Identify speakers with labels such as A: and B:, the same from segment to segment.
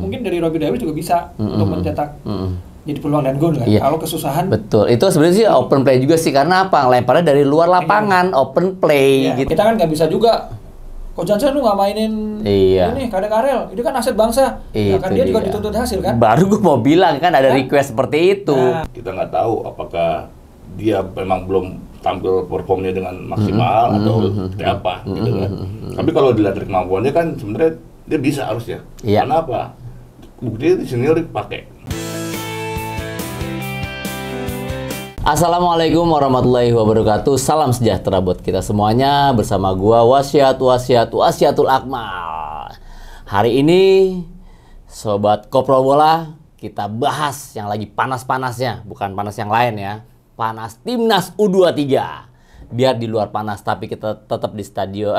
A: Mungkin dari Robby Darwish juga bisa untuk mencetak jadi peluang dan gol kan. Kalau kesusahan.
B: Betul. Itu sebenarnya sih open play juga sih, karena apa? Lemparnya dari luar lapangan, open play gitu.
A: Kita kan nggak bisa juga. Coach Jansen lu nggak mainin ini Kadek Arel, ini kan aset bangsa. Ya kan dia juga dituntut hasil kan.
B: Baru gue mau bilang kan ada request seperti itu.
C: Kita nggak tahu apakah dia memang belum tampil performnya dengan maksimal atau seperti apa gitu kan. Tapi kalau dilihat dari kemampuannya kan sebenarnya dia bisa harusnya. Karena apa? Buktinya di senior dipakai.
B: Assalamualaikum warahmatullahi wabarakatuh. Salam sejahtera buat kita semuanya. Bersama gua Wasiatul Akmal. Hari ini Sobat Koprol Bola, kita bahas yang lagi panas-panasnya. Bukan panas yang lain ya. Panas Timnas U23. Biar di luar panas, tapi kita tetap di studio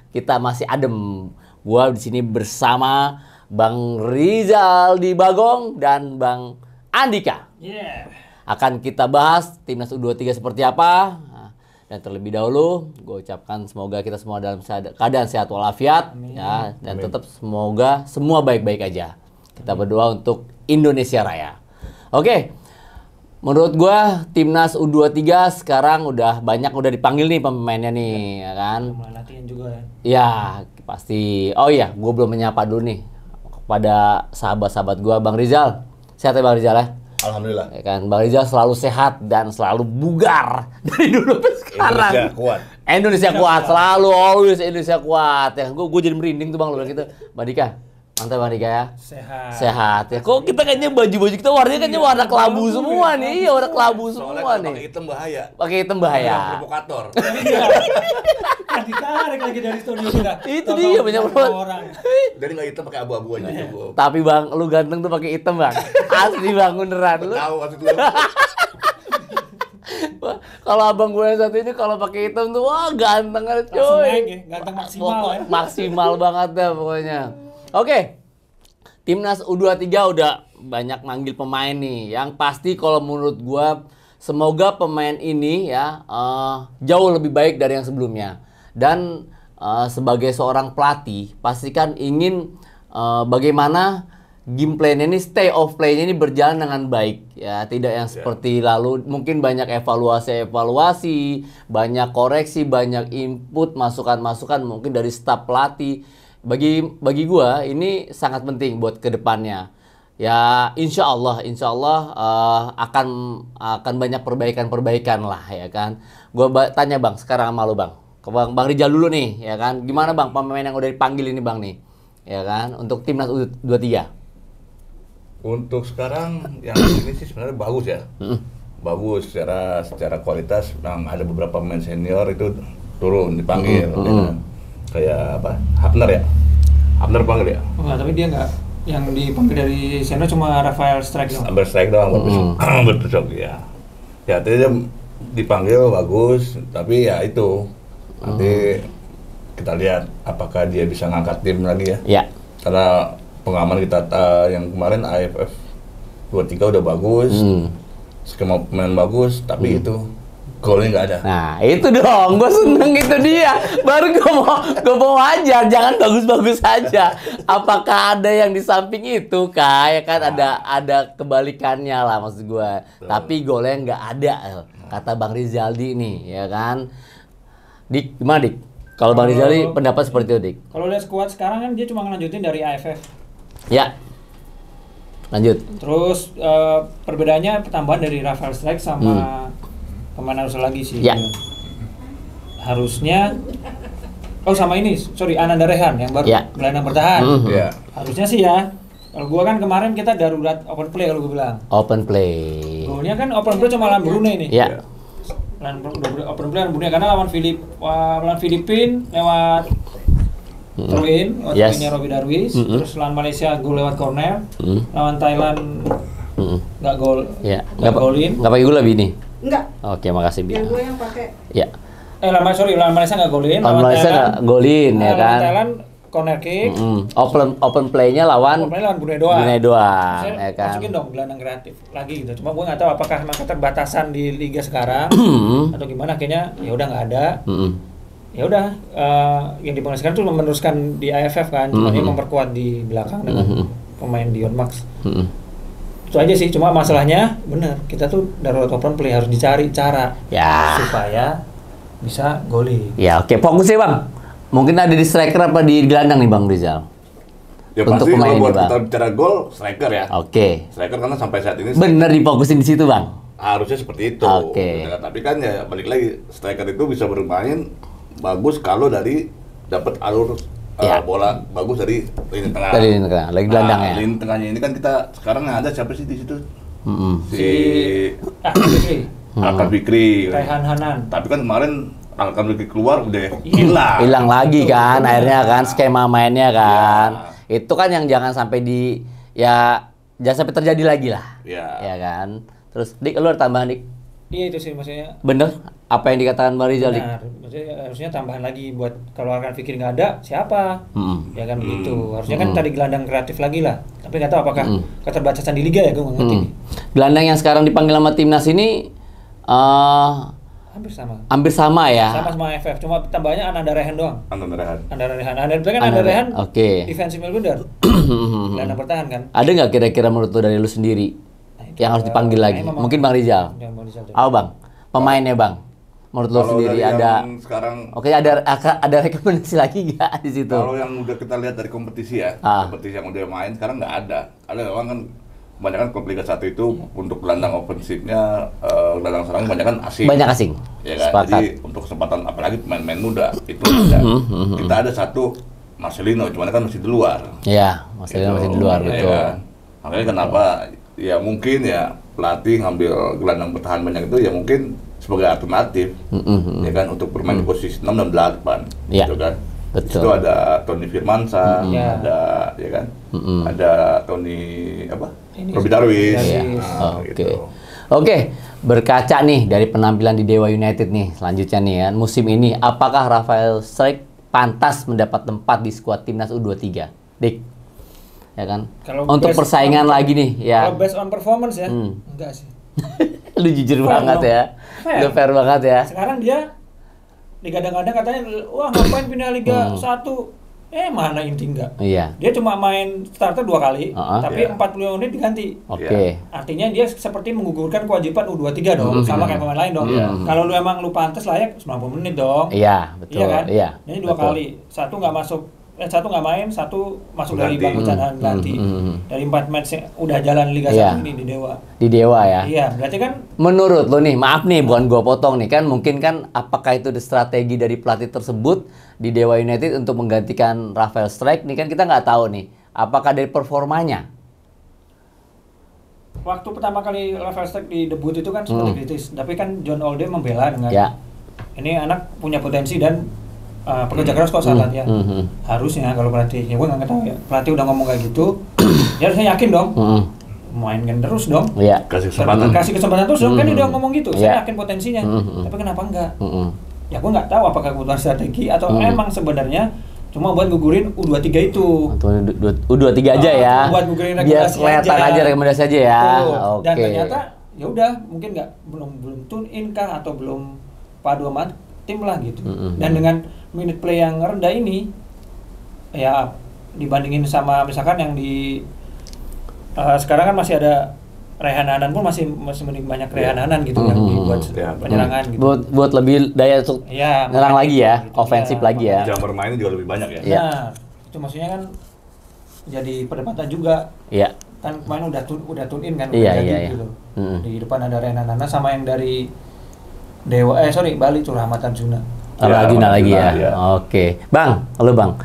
B: kita masih adem. Gua di sini bersama Bang Rizal di Bagong dan Bang Andika. Akan kita bahas Timnas U23 seperti apa. Dan terlebih dahulu, gue ucapkan semoga kita semua dalam keadaan sehat walafiat. Ya, dan tetap semoga semua baik-baik aja. Kita berdoa untuk Indonesia Raya. Oke, menurut gue Timnas U23 sekarang udah dipanggil nih pemainnya nih, ya kan?
A: Latihan juga ya.
B: Ya, pasti. Oh iya, gue belum menyapa dulu nih kepada sahabat-sahabat gue, Bang Rizal. Sehat ya Bang Rizal ya?
C: Alhamdulillah.
B: Ya kan, Bang Rizal selalu sehat dan selalu bugar dari dulu sampai sekarang. Indonesia kuat, selalu always Indonesia kuat. Ya, gue jadi merinding tuh Bang lu gitu. Bang Dika, mantap Bang Dika ya. Sehat ya. Kok kita kayaknya baju-baju kita warnanya kayaknya warna kelabu semua nih. Iya, warna kelabu semua nih.
C: Pakai hitam bahaya.
B: Pakai hitam bahaya.
C: Provokator.
A: Kan ditarik lagi dari studio kita.
B: Itu dia banyak
A: orang.
C: Jadi nggak hitam pakai abu-abu aja.
B: Tapi Bang, lu ganteng tuh pakai hitam Bang. Asli Bang, beneran lu.
C: Tahu maksud lu.
B: Kalau abang gue yang satu ini kalau pakai hitam tuh wah ganteng aja cuy.
A: Ganteng maksimal ya.
B: Maksimal banget dah pokoknya. Oke. Timnas U23 udah banyak manggil pemain nih. Yang pasti kalau menurut gue semoga pemain ini ya jauh lebih baik dari yang sebelumnya. Dan sebagai seorang pelatih pastikan ingin bagaimana game plan-nya ini, stay of play-nya ini berjalan dengan baik ya, tidak yang seperti lalu. Mungkin banyak evaluasi, banyak koreksi, banyak input, masukan mungkin dari staf pelatih. Bagi gua ini sangat penting buat kedepannya. Ya insya Allah akan banyak perbaikan lah ya kan. Gua tanya Bang sekarang sama lu Bang. Ke Bang Rizal dulu nih ya kan. Gimana Bang pemain yang udah dipanggil ini Bang nih? Ya kan untuk Timnas U23.
C: Untuk sekarang yang ini sih sebenarnya bagus ya. Bagus secara kualitas. Memang ada beberapa pemain senior itu turun dipanggil. Kayak apa? Hapner ya? Hapner panggil ya?
A: Enggak, tapi dia enggak. Yang dipanggil dari senior cuma Rafael Strike doang.
C: Strike doang berbesok ya. Ya tadi dia dipanggil bagus, tapi ya itu nanti kita lihat apakah dia bisa ngangkat tim lagi ya.
B: Ya.
C: Karena pengalaman kita yang kemarin AFF 23 udah bagus, skema pemain bagus, tapi itu golnya nggak ada.
B: Nah itu dong, gue seneng itu dia. Baru gue mau wajar, jangan bagus-bagus aja. Apakah ada yang di samping itu kayak kan ada kebalikannya lah maksud gue. Tapi golnya nggak ada, kata Bang Rizaldi nih, ya kan? Dik, gimana Dik? Kalau Bang Rizaldi pendapat seperti itu Dik?
A: Kalau lihat skuad sekarang kan dia cuma ngelanjutin dari AFF.
B: Ya, lanjut.
A: Terus perbedaannya pertambahan dari Rafael Strike sama pemain harus lagi sih.
B: Ya.
A: Harusnya sama ini, Ananda Rehan yang baru gelandang bertahan.
C: Ya.
A: Harusnya sih ya. Kalau gua kan kemarin kita darurat open play kalau gua bilang.
B: Open play.
A: Golnya kan open play cuma lawan Brunei nih.
B: Ya.
A: Open play lawan Brunei karena lawan Filipina lewat throw-in, waktunya Robby Darwish, terus lawan Malaysia gol lewat corner, lawan Thailand nggak gol, nggak golin.
B: Nggak pakai gula Bini?
D: Enggak.
B: Oke, makasih Bini.
D: Yang gue yang pakai.
B: Ya.
A: Lawan Malaysia nggak golin.
B: Lawan Malaysia nggak golin ya kan?
A: Lawan Thailand corner kick.
B: Open play-nya lawan
A: Brunei doang.
B: Ya kan?
A: Masukin dong gelandang kreatif lagi gitu. Cuma gue nggak tahu apakah memang keterbatasan di liga sekarang atau gimana. Akhirnya ya udah nggak ada. ya udah yang dipanggil sekarang tuh meneruskan di AFF kan, cuma dia memperkuat di belakang dengan pemain Dion Max. Itu aja sih, cuma masalahnya benar kita tuh darurat open play harus dicari cara supaya bisa golin.
B: Ya oke, fokusnya Bang. Mungkin ada di striker apa di gelandang nih Bang Rizal?
C: Ya
B: untuk
C: pasti kalau buat
B: Bang.
C: kita bicara gol, striker ya.
B: Oke.
C: Striker karena sampai saat ini
B: Bener difokusin di situ Bang.
C: harusnya seperti itu.
B: Oke.
C: Ya, tapi kan ya balik lagi, striker itu bisa bermain bagus kalau dari dapat alur bola bagus dari lini tengah.
B: Dari lini tengah, lagi gelandang ya.
C: Lini tengahnya ini kan kita sekarang ada siapa sih di situ? Si Alkan Fikri.
A: Raihan Hanan.
C: Tapi kan kemarin Alkan Fikri keluar udah hilang.
B: Hilang lagi kan, akhirnya kan skema mainnya kan. Itu kan yang jangan sampai jangan sampai terjadi lagi lah. Ya kan. Terus Dik, lu ada tambahan Dik?
A: Iya itu sih maksudnya.
B: Bener apa yang dikatakan Bang Rizal Dik?
A: Benar, maksudnya harusnya tambahan lagi buat kalau Alkan Fikri nggak ada siapa? Ya kan begitu. Harusnya kan tadi gelandang kreatif lagi lah. Tapi nggak tahu apakah keterbatasan di liga ya, gue nggak ngerti.
B: Gelandang yang sekarang dipanggil sama timnas ini hampir sama ya.
A: Sama FF, cuma tambahnya Ananda Rehan doang.
C: Ananda Rehan.
A: Ananda Rehan.
B: Oke.
A: Defensive midfielder. Gelandang bertahan kan.
B: Ada nggak kira-kira menurut lu dari lu sendiri yang harus dipanggil lagi? Mungkin Bang Rizal. Bang. Pemainnya Bang. Menurut lu sendiri ada
C: sekarang.
B: Oke, ada rekomendasi lagi nggak di situ?
C: Kalau yang udah kita lihat dari kompetisi ya, kompetisi yang udah main sekarang nggak ada. Ada memang kan kebanyakan klub Liga 1 itu untuk gelandang ofensifnya, gelandang serang kebanyakan asing.
B: Banyak asing.
C: Ya kan?
B: Sepakat.
C: Jadi untuk kesempatan apalagi pemain-pemain muda itu ada. Kita ada satu Marcelino, cuman kan masih di luar.
B: Iya, Marcelino masih di luar, betul.
C: Ya kan? Makanya kenapa ya mungkin ya pelatih ngambil gelandang bertahan banyak itu ya mungkin sebagai alternatif, ya kan, untuk bermain di posisi 6 dan 8, gitu kan.
B: Betul.
C: Di situ ada Tony Firmansyah, ada ya kan, ada Tony Robi Darwis.
B: Oke, berkaca nih dari penampilan di Dewa United nih, selanjutnya nih ya, musim ini, apakah Rafael Strijk pantas mendapat tempat di skuad timnas U23, Dik? Ya kan? Untuk persaingan lagi nih, ya.
A: Kalau based on performance ya, enggak sih.
B: Lu jujur banget ya, lu fair banget ya.
A: Sekarang dia digadang-gadang katanya, wah ngapain pindah Liga 1? Mana inti enggak?
B: Iya.
A: Dia cuma main starter 2 kali, tapi 40 menit diganti.
B: Oke.
A: Artinya dia seperti menggugurkan kewajiban U23 dong, sama kayak pemain lain dong. Kalau lu emang lu pantas layak 90 menit dong.
B: Iya, betul.
A: Iya kan?
B: Iya.
A: Ini 2 kali, satu nggak masuk. Satu nggak main, satu masuk dari bangku cadangan ganti. Dari 4 match yang udah jalan Liga 1 ini di Dewa.
B: Di Dewa ya.
A: Iya, berarti kan
B: menurut lo nih, maaf nih bukan gua potong nih kan, mungkin kan apakah itu strategi dari pelatih tersebut di Dewa United untuk menggantikan Rafael Strijk nih kan kita nggak tahu nih. Apakah dari performanya?
A: Waktu pertama kali Rafael Strijk di debut itu kan seperti kritis, tapi kan John Olde membela dengan ini anak punya potensi dan pekerja keras kok saat latihan. Harusnya kalau pelatih, ya gue nggak tahu ya. Pelatih udah ngomong kayak gitu, dia harusnya yakin dong. Mainkan terus dong.
B: Iya.
C: Kasih
A: kesempatan terus dong. Kan dia udah ngomong gitu. Saya yakin potensinya. Tapi kenapa enggak? Ya gue nggak tahu apakah kebutuhan strategi atau emang sebenarnya cuma buat gugurin U23 itu.
B: U23 aja ya.
A: Buat gugurin
B: biar kelihatan aja rekomendasi aja ya.
A: Dan ternyata ya udah mungkin belum tune in kah atau belum padu sama tim lah gitu. Dan dengan minute play yang rendah ini ya dibandingin sama misalkan yang di sekarang kan masih ada Raihan Hanan pun masih mending banyak Raihan Hanan gitu yang dibuat penyerangan gitu.
B: Buat lebih daya untuk nyerang lagi ya, gitu, ofensif lagi ya.
C: Jam bermainnya juga lebih banyak ya.
A: Nah, itu maksudnya kan jadi perdebatan juga.
B: Iya.
A: Kan kemarin udah tune in kan
B: iya.
A: Gitu. Di depan ada Raihan Hanan sama yang dari Bali tuh Rahmat Arjuna.
B: Arjuna lagi ya. Oke. Bang, halo Bang.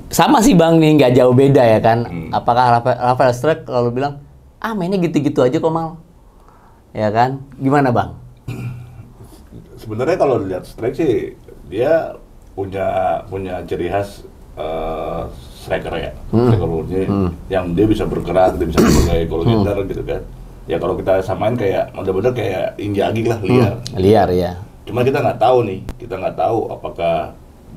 B: Sama sih Bang nih, nggak jauh beda ya kan. Apakah Rafael Strijk kalau bilang, mainnya gitu-gitu aja kok Mal. Ya kan? Gimana Bang?
C: Sebenarnya kalau dilihat Strijk sih, dia punya ciri khas striker ya. Striker yang dia bisa bergerak, dia bisa sebagai goal getter gitu kan. Ya kalau kita samain kayak bener-bener kayak Inzaghi lah, liar ya. Cuma kita nggak tahu apakah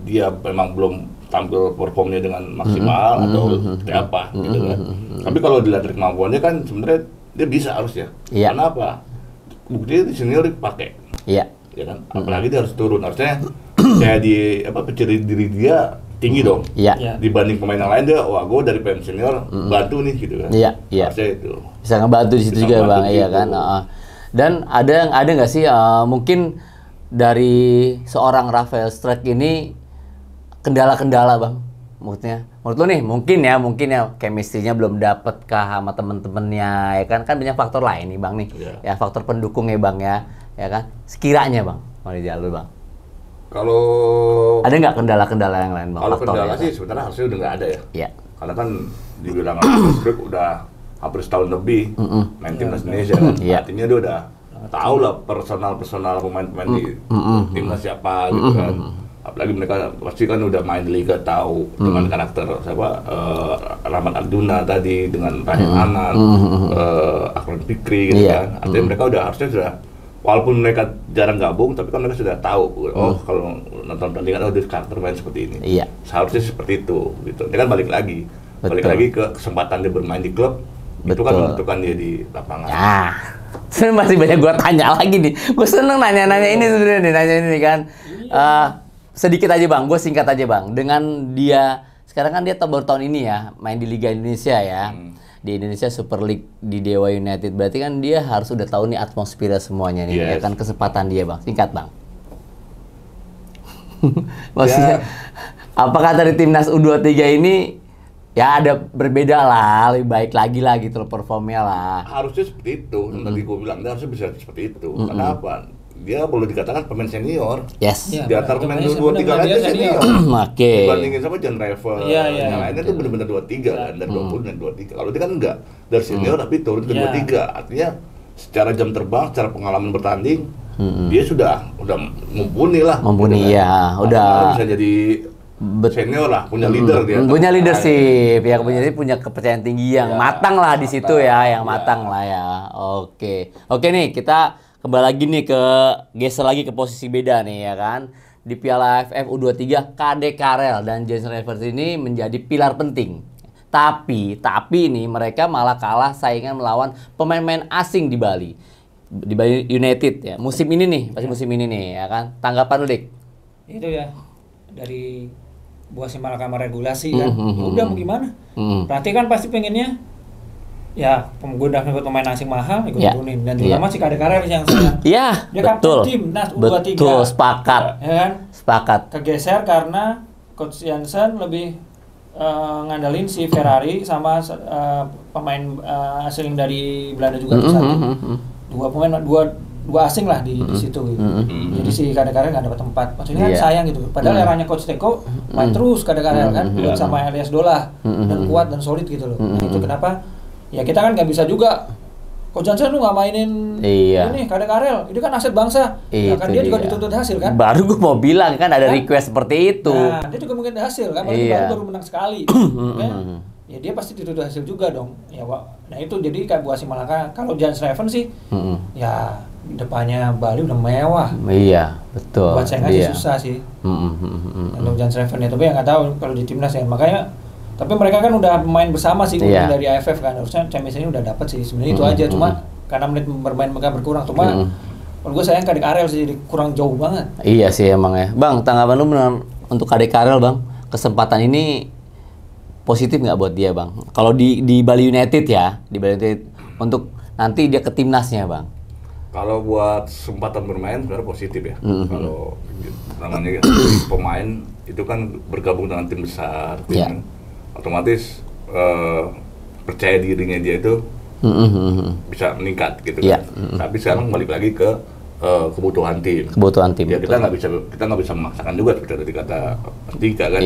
C: dia memang belum tampil performnya dengan maksimal atau seperti apa gitu kan. Tapi kalau dilihat dari kemampuannya kan sebenarnya dia bisa harusnya. Kenapa? Buktinya di senior dipakai. Iya. Ya kan. Apalagi dia harus turun, harusnya percaya diri dia tinggi dong.
B: Iya.
C: Dibanding pemain yang lain dia, wah gue dari pemain senior bantu nih gitu kan.
B: Iya.
C: Harusnya itu.
B: Bisa ngebantu di situ juga Bang, iya kan. Dan ada nggak sih mungkin dari seorang Rafael Struyck ini kendala-kendala Bang? Maksudnya, menurut lo nih mungkin ya chemistry-nya belum dapet kah sama temen-temennya, ya kan banyak faktor lain nih Bang nih, ya faktor pendukung ya Bang ya kan. Sekiranya Bang, mau dijawab Bang.
C: Kalau
B: ada nggak kendala-kendala yang lain Bang?
C: Kalau
B: faktor
C: kendala
B: ya,
C: sih sebenarnya harusnya udah nggak ada ya.
B: Iya.
C: Karena kan dibilang Struyck udah hampir setahun lebih main timnas Indonesia kan. Artinya dia udah tahu lah personal pemain-pemain di timnas siapa gitu kan. Apalagi mereka pasti kan udah main di liga, tahu dengan karakter Rahmat Arjuna tadi, dengan Rahim Anan, Akron Fikri gitu kan. Artinya mereka harusnya sudah, walaupun mereka jarang gabung, tapi kan mereka sudah tahu, kalau nonton pertandingan dia karakter main seperti ini.
B: Iya.
C: Seharusnya seperti itu gitu. Dia kan balik lagi ke kesempatan dia bermain di klub. Itu kan menentukan dia di lapangan.
B: Ya. Masih banyak gue tanya lagi nih. Gue seneng nanya-nanya ini sebenarnya nih, nanya ini kan. Sedikit aja Bang, gue singkat aja Bang. Dengan dia, sekarang kan dia baru tahun ini ya, main di Liga Indonesia ya. Di Indonesia Super League di Dewa United. Berarti kan dia harus udah tahu nih atmosfer semuanya nih. Ya kan, kesempatan dia Bang. Singkat Bang. Maksudnya, apakah dari timnas U23 ini ya ada berbeda lah, lebih baik lagi lah gitu loh performnya lah.
C: Harusnya seperti itu, tadi gue bilang dia harusnya bisa seperti itu. Kenapa? Dia boleh dikatakan pemain senior.
B: Yes.
C: Di antara pemain 23 lainnya senior.
B: Oke.
C: Dibandingin sama John Revel. Yang lainnya tuh benar-benar 23 kan, dari 20 dan 23. Kalau dia kan enggak, dari senior tapi turun ke 23. Artinya secara jam terbang, secara pengalaman bertanding, dia sudah mumpuni lah.
B: Mumpuni gitu kan. Ya, udah
C: bisa jadi senior lah, punya leader dia.
B: Punya leadership, ya punya kepercayaan tinggi yang matang lah di situ ya, yang matang lah ya. Oke nih, kita kembali lagi nih geser lagi ke posisi beda nih ya kan. Di Piala AFF U23, KD Karel dan Jason Rivers ini menjadi pilar penting. Tapi ini mereka malah kalah saingan melawan pemain-pemain asing di Bali. Di Bali United ya. Musim ini nih, pasti musim ini nih ya kan. Tanggapan lu, Dik?
A: Itu ya, dari buah si Mahkamah regulasi kan. Udah mau gimana? Berarti kan pasti pengennya ya penggunaan pemain asing mahal ikut turunin, dan terutama si KD Karel yang sayang.
B: Iya, betul.
A: Timnas U23.
B: Betul, sepakat.
A: Ya kan?
B: Sepakat.
A: Kegeser karena Coach Jansen lebih ngandalin si Ferrari sama pemain asing dari Belanda juga di sana. Dua asing lah di situ gitu. Jadi si KD Karel nggak dapat tempat. Maksudnya kan sayang gitu. Padahal eranya Coach Teko main terus KD Karel kan, sama Elias Dolah dan kuat dan solid gitu loh. Nah, itu kenapa? Ya kita kan nggak bisa juga, Coach Jansen lu nggak mainin ini KD Karel, ini kan aset bangsa. Ya kan dia juga dituntut hasil kan.
B: Baru gue mau bilang kan ada request seperti itu.
A: Nah, dia juga mungkin hasil kan, baru menang sekali. Ya dia pasti dituntut hasil juga dong. Ya, nah itu jadi kayak buah si Malaka. Kalau Jansen Raven sih, ya depannya Bali udah mewah.
B: Iya, betul.
A: Buat saya ngasih susah sih. Untuk Jansen Raven ya, tapi ya nggak tahu kalau di timnas ya. Makanya, tapi mereka kan udah main bersama sih dari AFF kan, harusnya Champions ini udah dapat sih sebenarnya itu aja, cuma karena menit bermain mereka berkurang, cuma kalau gue sayang KD Karel sih jadi kurang jauh banget. Iya
B: sih emang ya, Bang. Tanggapan lu benar untuk KD Karel Bang, kesempatan ini positif nggak buat dia Bang? Kalau di Bali United ya, di Bali United untuk nanti dia ke timnasnya Bang.
C: Kalau buat kesempatan bermain sebenarnya positif ya. Kalau namanya pemain itu kan bergabung dengan tim besar, otomatis percaya dirinya dia itu bisa meningkat gitu kan. Tapi sekarang balik lagi ke kebutuhan tim. Ya kita nggak bisa memaksakan juga seperti tadi kata Tika kan.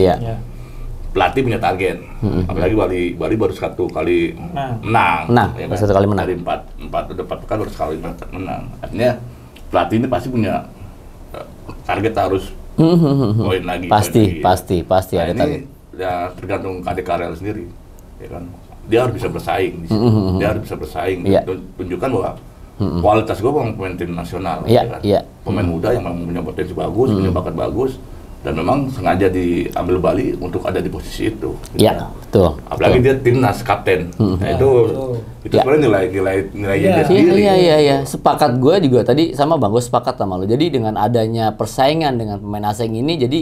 C: Pelatih punya target. Apalagi Bali baru satu kali menang. Ya kan?
B: Satu kali menang.
C: Dari empat pekan baru sekali menang. Artinya pelatih ini pasti punya target harus poin lagi.
B: Pasti ada target.
C: Ya tergantung KD Karel sendiri, ya kan. Dia harus bisa bersaing, dia harus bisa bersaing. Tunjukkan bahwa kualitas gue pemain tim nasional, kan. Pemain muda yang punya potensi bagus, punya bakat bagus, dan memang sengaja diambil Bali untuk ada di posisi itu.
B: Iya, betul.
C: Apalagi dia timnas kapten. Nah, itu sebenarnya nilai dia sendiri.
B: Iya. Sepakat gue juga tadi sama Bang, gue sepakat sama lo. Jadi dengan adanya persaingan dengan pemain asing ini, jadi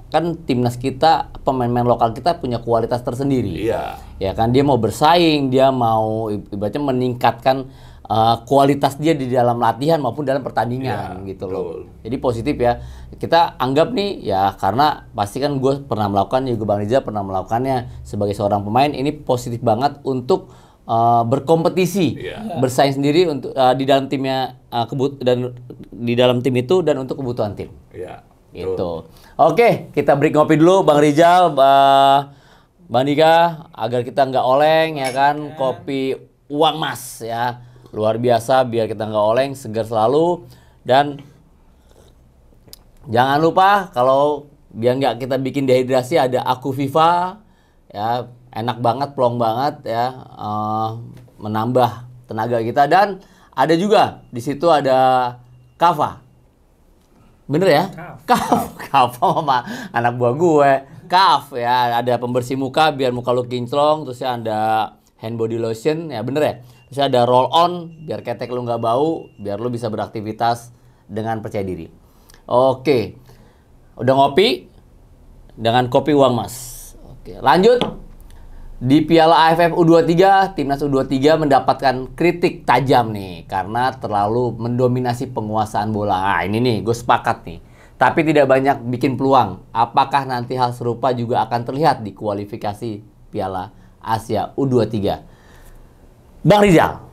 B: kan timnas kita, pemain-pemain lokal kita punya kualitas tersendiri.
C: Iya.
B: Ya kan, dia mau bersaing, dia mau ibaratnya meningkatkan kualitas dia di dalam latihan maupun dalam pertandingan gitu loh.
C: Betul.
B: Jadi positif ya. Kita anggap nih ya, karena pasti kan gue pernah melakukan, juga Bang Rizal pernah melakukannya sebagai seorang pemain, ini positif banget untuk berkompetisi, bersaing sendiri untuk di dalam timnya, dan di dalam tim itu dan untuk kebutuhan tim.
C: Iya.
B: Gitu. Oke, kita break ngopi dulu Bang Rizal, Bang Dika, agar kita nggak oleng ya kan, kopi Uang Mas ya. Luar biasa, biar kita nggak oleng, segar selalu. Dan jangan lupa kalau biar nggak kita bikin dehidrasi, ada Aku Viva ya, enak banget, plong banget ya, menambah tenaga kita. Dan ada juga di situ ada Kava, bener ya? Kava sama anak buah gue, Kav ya, ada pembersih muka biar muka lu kinclong, terus ya ada hand body lotion ya, bener ya? Terus ada roll on biar ketek lu nggak bau, biar lu bisa beraktivitas dengan percaya diri. Oke, udah ngopi dengan kopi Uang Mas. Oke, lanjut. Di Piala AFF U23, timnas U23 mendapatkan kritik tajam nih karena terlalu mendominasi penguasaan bola. Nah, ini nih gue sepakat nih. Tapi tidak banyak bikin peluang. Apakah nanti hal serupa juga akan terlihat di kualifikasi Piala Asia U23? Bang Rizal,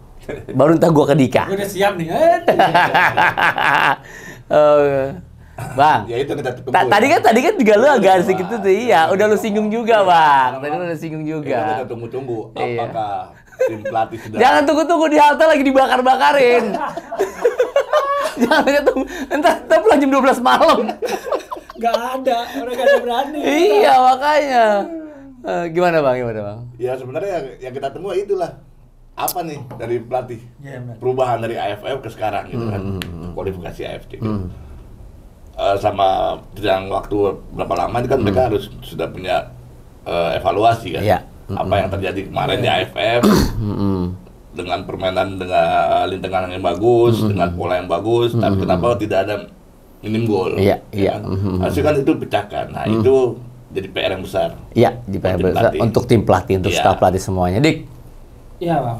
B: baru entah gue ke Dika.
A: Gue udah siap nih.
B: Bang,
C: Ya itu kita tunggu.
B: tadi kan juga lu agak sedikit tuh, iya. Udah lu singgung juga, Bang. Tadi lu udah singgung
C: Itu
B: juga.
C: kita tunggu-tunggu. Apakah tim pelatih sudah?
B: Jangan tunggu-tunggu di halte lagi dibakar-bakarin. Jangan tunggu. Entar pulang jam 12 malam.
A: Gak ada, orang gak ada berani.
B: Iya, makanya. Gimana Bang?
C: Ya sebenarnya yang kita tunggu itulah. Apa nih dari pelatih?
A: Iya, benar.
C: Perubahan dari AFF ke sekarang gitu kan. Kualifikasi AFC gitu. Sama yang waktu berapa lama itu kan mereka harus sudah punya evaluasi kan.
B: Iya.
C: Apa yang terjadi kemarin di AFF dengan permainan dengan lintangan yang bagus, dengan pola yang bagus, tapi kenapa tidak ada minim gol?
B: Iya.
C: Kan? Hasil kan itu pecahkan. Nah, itu jadi PR yang besar.
B: Iya, di PR besar untuk tim pelatih, untuk staf pelatih semuanya. Dik.
A: Iya Bang,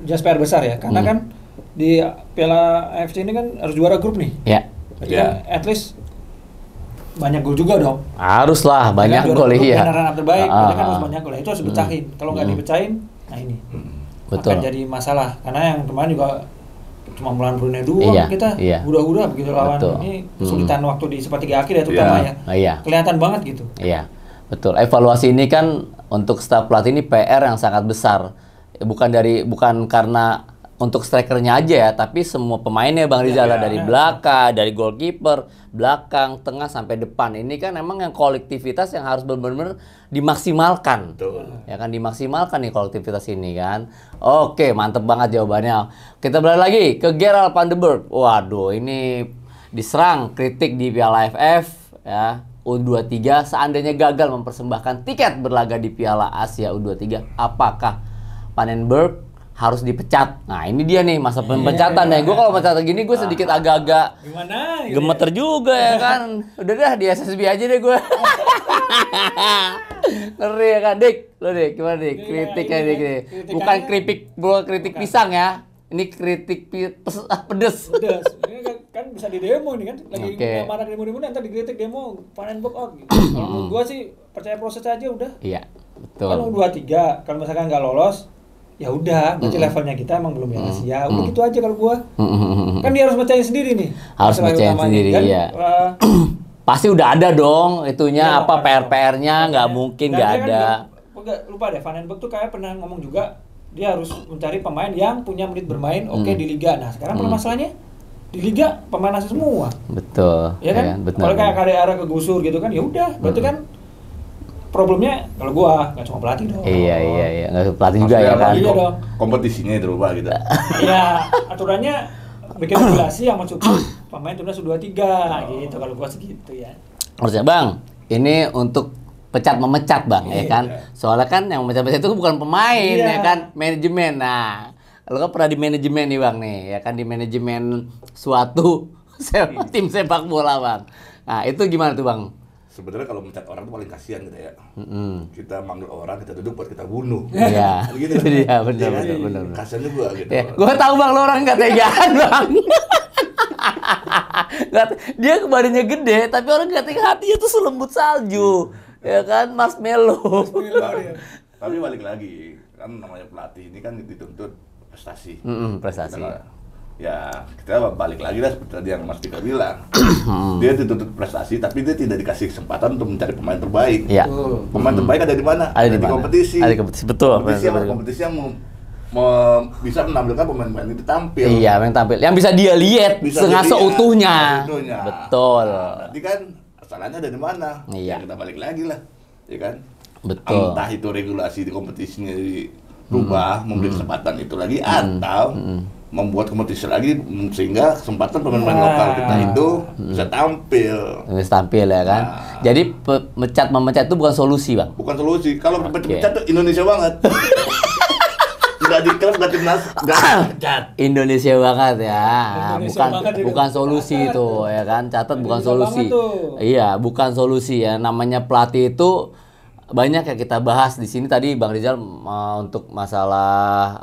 A: just PR besar ya, karena kan di Piala AFC ini kan harus juara grup nih.
B: Iya.
A: Berarti kan at least banyak gol juga dong.
B: Harus lah, banyak gol iya.
A: Runner-up terbaik, berarti kan harus banyak gol. Itu harus dipecahin. Kalau nggak dipecahin, nah ini
B: Betul.
A: akan jadi masalah. Karena yang kemarin juga cuma Mount Brunei doang kita, udah begitu lawan.
B: Betul.
A: Ini kesulitan waktu di sepertiga akhir ya terutama ya.
B: Iya.
A: Kelihatan banget gitu.
B: Iya, betul. Evaluasi ini kan untuk staf pelatih ini PR yang sangat besar. Bukan karena untuk strikernya aja ya, tapi semua pemainnya Bang Rizal, dari belakang, dari goalkeeper, belakang, tengah sampai depan. Ini kan emang yang kolektivitas yang harus benar-benar dimaksimalkan.
C: Betul.
B: Ya kan, dimaksimalkan nih kolektivitas ini kan. Oke, mantep banget jawabannya. Kita balik lagi ke Gerald van de Burg. Waduh, ini diserang kritik di Piala AFF ya. U23 seandainya gagal mempersembahkan tiket berlaga di Piala Asia U23, apakah Van den Burg harus dipecat? Nah, ini dia nih masa pemecatan ya. Gue kalau pencatan gini gue sedikit agak-agak
A: Gimana?
B: gemeter juga ya kan. Udah dah di SSB aja deh gue. Ngeri ya kan, Dik? Lo Dik, gimana Dik? Kritiknya Dik. Bukan kritik pisang ya. Ini kritik pedes.
A: Pedes. Ini kan bisa di demo ini kan. Lagi marah demo-demo nanti dikritik demo Van den Burg out gitu. Kalau menurut gua sih percaya proses aja udah.
B: Iya, betul.
A: Kalau 2-3 kalau misalkan nggak lolos ya udah, berarti levelnya kita emang belum yang Asia. Udah gitu aja kalau gua. Kan dia harus percaya sendiri nih.
B: Harus percaya sendiri kan, iya. Pasti udah ada dong itunya ya, apa PR-PR-nya, nggak mungkin nggak ada.
A: Kan, lupa deh, Van den Burg tuh kayak pernah ngomong juga dia harus mencari pemain yang punya menit bermain di liga. Nah sekarang masalahnya di liga pemain asing semua.
B: Betul.
A: Ya kan? Kalau kayak karya kegusur gitu kan, ya udah. Berarti kan problemnya kalau gua nggak cuma pelatih dong.
B: Iya. Nggak pelatih juga ya kan.
A: Iya dong.
C: Kompetisinya dirubah gitu.
A: Iya, aturannya bikin regulasi yang mensupport pemain timnas U23 gitu kalau gua segitu ya.
B: Harusnya Bang, ini untuk pecat memecat Bang, ya kan? Soalnya kan yang memecat-mecat itu bukan pemain, ya kan? Manajemen. Nah, lo kan pernah di manajemen nih Bang nih, ya kan? Di manajemen suatu tim sepak bola Bang. Nah, itu gimana tuh Bang?
C: Sebenarnya kalau mencat orang tuh paling kasihan gitu ya. Kita manggil orang, kita duduk buat kita bunuh.
B: Iya.
C: Gitu.
B: Itu dia, benar.
C: Kasihan juga gitu.
B: Ya, gue tahu Bang, lo orang gak tegaan Bang. Dia badannya gede, tapi orang gak tega, hatinya tuh selembut salju. Ya kan, marshmallow.
C: Tapi balik lagi, kan namanya pelatih ini kan dituntut prestasi.
B: Prestasi.
C: Kita balik lagi lah seperti tadi yang Mas Dika bilang. Dia dituntut prestasi, tapi dia tidak dikasih kesempatan untuk mencari pemain terbaik.
B: Iya.
C: Pemain terbaik ada di mana?
B: Ada di
C: kompetisi.
B: Ada di kompetisi, betul.
C: Kompetisi yang bisa menampilkan pemain-pemain itu tampil.
B: Iya, yang tampil. Yang bisa dia lihat setengah seutuhnya. Betul.
C: Nah, nanti kan salahnya ada di mana?
B: Iya.
C: Ya, kita balik lagi lah, ya kan?
B: Betul.
C: Entah itu regulasi di kompetisinya dirubah, memberi kesempatan itu lagi, atau membuat kompetisi lagi sehingga kesempatan pemain-pemain lokal kita itu bisa tampil.
B: Bisa tampil ya kan. Jadi memecat itu bukan solusi Bang.
C: Bukan solusi. Kalau memecat tuh Indonesia banget. Nggak di klub, nggak timnas, nggak mecat.
B: Indonesia banget ya.
A: Indonesia banget
B: bukan solusi itu ya kan. Catat bukan solusi. Iya, bukan solusi ya. Namanya pelatih itu banyak yang kita bahas di sini tadi Bang Rizal, untuk masalah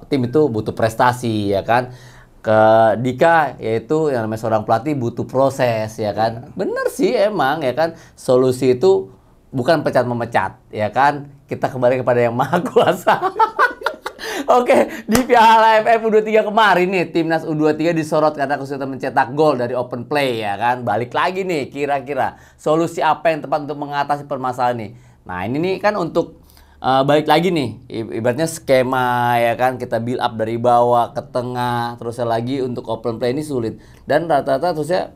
B: tim itu butuh prestasi ya kan. Ke Dika yaitu yang namanya seorang pelatih butuh proses ya kan. Bener sih emang ya kan. Solusi itu bukan pecat memecat ya kan. Kita kembali kepada yang maha kuasa. Oke, di Piala AFF U23 kemarin nih, Timnas U23 disorot karena kesulitan mencetak gol dari open play ya kan. Balik lagi nih, kira-kira solusi apa yang tepat untuk mengatasi permasalahan ini? Nah, ini nih kan untuk balik lagi nih, ibaratnya skema ya kan, kita build up dari bawah ke tengah, terusnya lagi untuk open play ini sulit. Dan rata-rata terusnya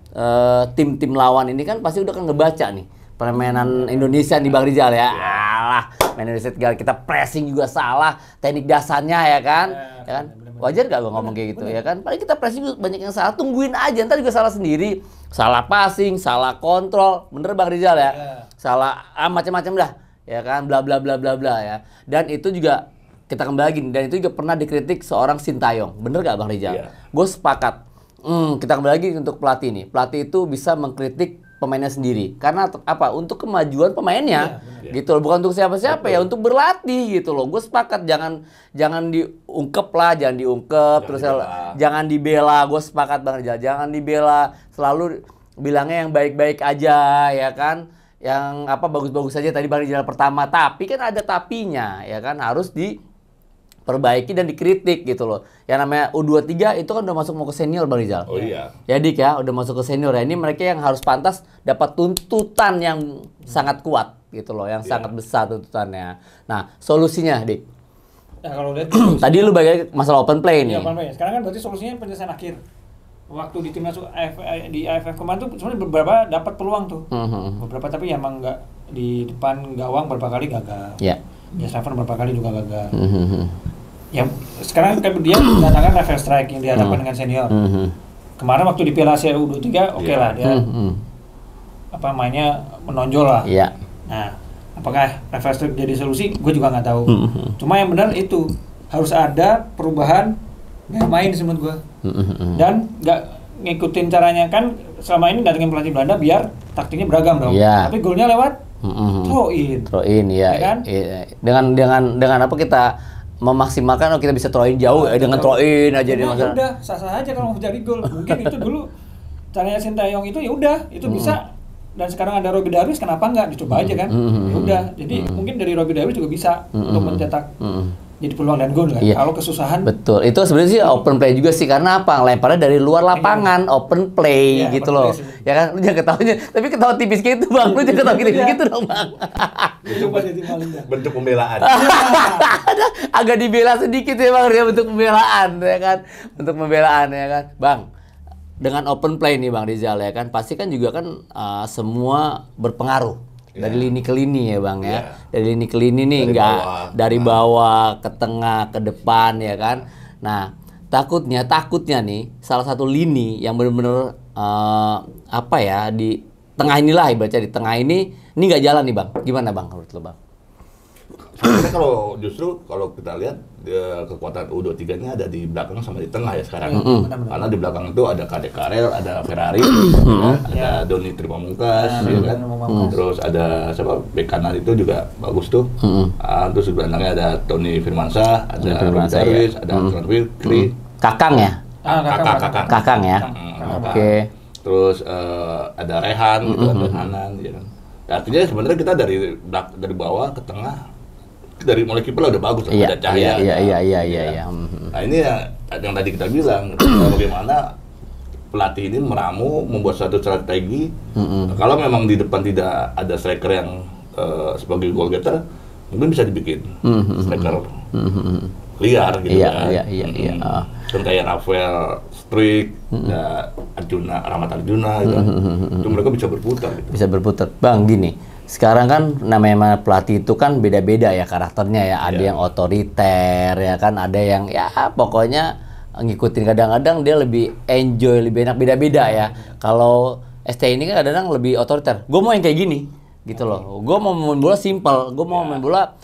B: tim-tim lawan ini kan pasti udah kan ngebaca nih permainan Indonesia nih Bang Rizal ya. Alah, main Indonesia kita pressing juga salah, teknik dasarnya ya kan. Ya kan? Wajar gak gue ngomong kayak gitu ya kan? Paling kita pressing juga banyak yang salah, tungguin aja, ntar juga salah sendiri. Salah passing, salah kontrol, bener Bang Rizal ya? Salah macam-macam dah, ya kan? Bla bla bla bla bla ya. Dan itu juga kita kembali lagi, dan itu juga pernah dikritik seorang Sintayong, bener gak Bang Rizal? Gue sepakat. Kita kembali lagi untuk pelatih nih. Pelatih itu bisa mengkritik pemainnya sendiri. Karena apa? Untuk kemajuan pemainnya. Gitu loh. Bukan untuk siapa-siapa ya, untuk berlatih gitu loh. Gue sepakat, jangan diungkep lah, jangan diungkep, terus jangan dibela. Gue sepakat Bang Rizal, jangan dibela. Selalu bilangnya yang baik-baik aja ya kan. Yang apa bagus-bagus aja tadi Bang Rizal pertama. Tapi kan ada tapinya ya kan, harus diperbaiki dan dikritik gitu loh. Yang namanya U23 itu kan udah mau ke senior Bang Rizal.
C: Oh iya.
B: Ya Dik ya, udah masuk ke senior ya. Ini mereka yang harus pantas dapat tuntutan yang sangat kuat gitu loh, yang sangat besar tuntutannya. Nah, solusinya Dik.
A: Nah, kalau lihat
B: tadi lu bagi masalah open play nih.
A: Iya, open play. Sekarang kan berarti solusinya penyelesaian akhir. Waktu di timnas di AFF kemarin tuh sebenarnya beberapa dapat peluang tuh. Beberapa tapi emang nggak di depan gawang berapa kali gagal.
B: Iya.
A: Ya Stefan berapa kali juga gagal. Ya sekarang kan dia mendatangkan reverse strike yang dihadapkan dengan senior. Kemarin waktu di Piala Asia U23 oke lah dia apa mainnya menonjol lah.
B: Iya.
A: Nah, apakah reverse strike jadi solusi? Gue juga nggak tahu. Cuma yang benar itu harus ada perubahan gaya main menurut gue. Dan nggak ngikutin caranya kan selama ini datengin pelatih Belanda biar taktiknya beragam dong.
B: Iya.
A: Tapi golnya lewat throw in
B: ya kan? Dengan apa kita memaksimalkan kita bisa throw in jauh dengan throw in aja di masa.
A: Udah sah-sah aja kalau mau cari gol. Mungkin itu dulu caranya Sintayong itu ya udah itu bisa, dan sekarang ada Robby Darwis kenapa nggak dicoba aja kan? Ya udah. Jadi mungkin dari Robby Darwis juga bisa untuk mencetak jadi peluang dan gol kan. Kalau kesusahan.
B: Betul. Itu sebenarnya sih open play juga sih, karena apa? Lemparnya dari luar lapangan, open play gitu loh. Ya kan? Lu jangan ketawanya, tapi ketawa tipis gitu, Bang. Lu jangan ketawa tipis gitu dong, Bang.
C: Bentuk pembelaan.
B: Agak dibela sedikit ya Bang, dia bentuk pembelaan ya kan. Bentuk pembelaan ya kan. Bang, dengan open play nih Bang Rizal ya kan, pasti kan juga kan semua berpengaruh. Dari lini ke lini ya Bang ya. Dari lini ke lini nih, dari bawah ke tengah ke depan ya kan. Nah, takutnya nih salah satu lini yang benar-benar apa ya tengah inilah, ibaratnya di tengah ini nggak jalan nih Bang. Gimana Bang menurut lo Bang?
C: Sebenarnya kalau kita lihat kekuatan U23-nya ada di belakang sama di tengah ya sekarang. Karena di belakang itu ada Kadek Karel, ada Ferrari, ada Doni Trimamungkas, ya kan? Terus ada siapa bek kanan itu juga bagus tuh. Terus di belakangnya ada Tony Firmansyah, ada Robi Darwis, ada Anton Fikri.
B: Kakang ya? Kakang ya. Oke.
C: Terus ada Rehan, gitu, ada Hanan, ya kan. Artinya sebenarnya kita dari bawah ke tengah, dari mulai kiper udah bagus, ada Cahaya.
B: Iya.
C: Nah ini ya yang tadi kita bilang, bagaimana pelatih ini meramu, membuat satu strategi. Kalau memang di depan tidak ada striker yang sebagai goal getter, mungkin bisa dibikin striker liar gitu kan. Iya. Kayak Rafael Strik, Rahmat Arjuna, gitu. Itu mereka bisa berputar. Gitu.
B: Bisa berputar. Bang, gini. Sekarang kan namanya pelatih itu kan beda-beda ya karakternya ya. Ada yang otoriter ya kan, ada yang ya pokoknya ngikutin, kadang-kadang dia lebih enjoy, lebih enak, beda-beda ya. Kalau ST ini kan kadang-kadang lebih otoriter. Gue mau yang kayak gini gitu loh. Gue mau main bola simple, gue mau main bola